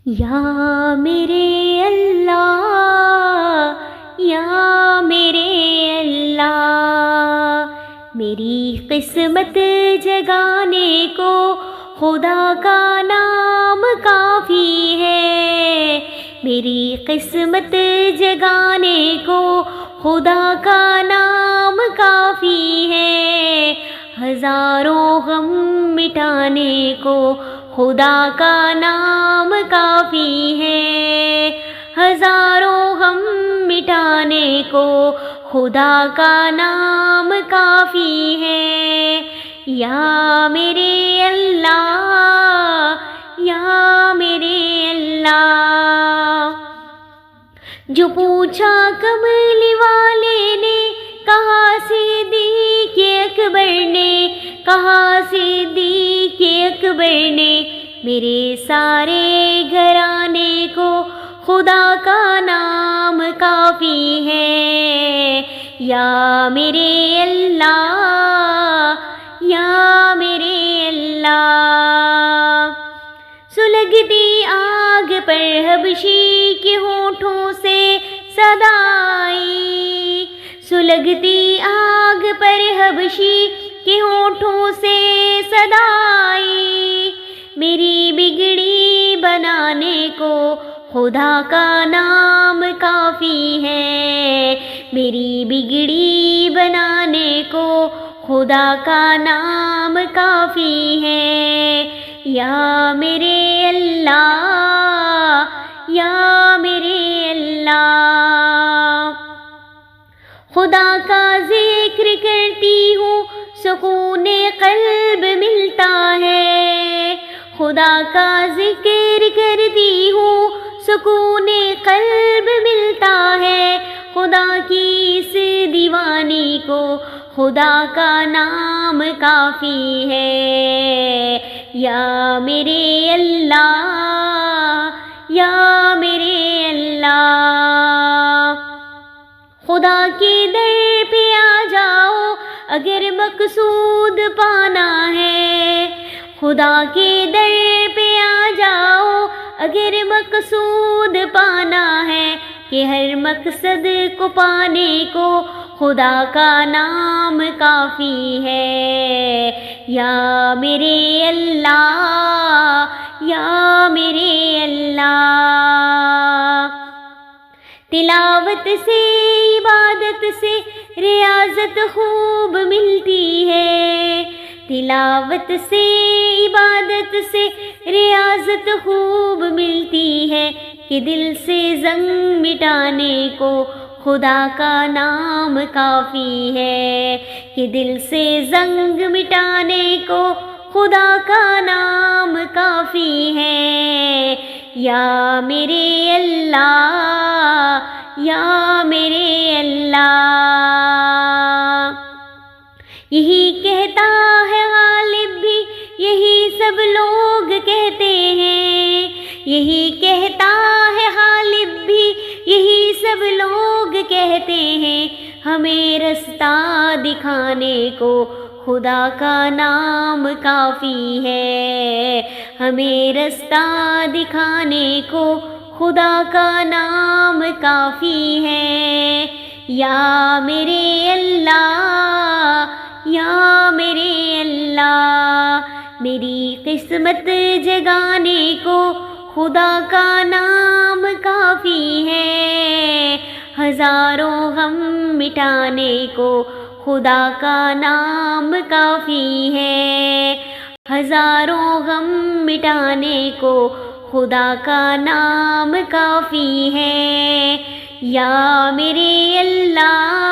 یا میرے اللہ، یا میرے اللہ، میری قسمت جگانے کو خدا کا نام کافی ہے، میری قسمت جگانے کو خدا کا نام کافی ہے، ہزاروں غم مٹانے کو خدا کا نام کافی ہے، ہزاروں غم مٹانے کو خدا کا نام کافی ہے، یا میرے اللہ، یا میرے اللہ۔ جو پوچھا کملی والے نے، کہا صدیق اکبر نے، کہا صدیق اکبر نے، میرے سارے گھرانے کو خدا کا نام کافی ہے، یا میرے اللہ، یا میرے اللہ۔ سلگتی آگ پر حبشی کے ہونٹوں سے صدا آئی، سلگتی آگ پر حبشی کے ہونٹوں سے صدا آئی، میری بگڑی بنانے کو خدا کا نام کافی ہے، میری بگڑی بنانے کو خدا کا نام کافی ہے، یا میرے اللہ، یا میرے اللہ۔ خدا کا ذکر کرتی ہوں سکون قلب ملتا ہے، خدا کا ذکر کرتی ہوں سکون قلب ملتا ہے، خدا کی اس دیوانی کو خدا کا نام کافی ہے، یا میرے اللہ، یا میرے اللہ۔ خدا کے در پہ آ جاؤ اگر مقصود پانا ہے، خدا کے در پہ آ جاؤ اگر مقصود پانا ہے، کہ ہر مقصد کو پانے کو خدا کا نام کافی ہے، یا میرے اللہ، یا میرے اللہ۔ تلاوت سے عبادت سے ریاضت خوب ملتی ہے، تلاوت سے عبادت سے ریاضت خوب ملتی ہے، کہ دل سے زنگ مٹانے کو خدا کا نام کافی ہے، کہ دل سے زنگ مٹانے کو خدا کا نام کافی ہے، یا میرے اللہ، یا میرے اللہ۔ یہی کہتا ہے غالب بھی، یہی سب لوگ کہتے ہیں، یہی کہتا ہے غالب بھی، یہی سب لوگ کہتے ہیں، ہمیں رستہ دکھانے کو خدا کا نام کافی ہے، ہمیں رستہ دکھانے کو خدا کا نام کافی ہے، یا میرے اللہ، یا میرے اللہ۔ میری قسمت جگانے کو خدا کا نام کافی ہے، ہزاروں غم مٹانے کو خدا کا نام کافی ہے، ہزاروں غم مٹانے کو خدا کا نام کافی ہے، یا میرے اللہ،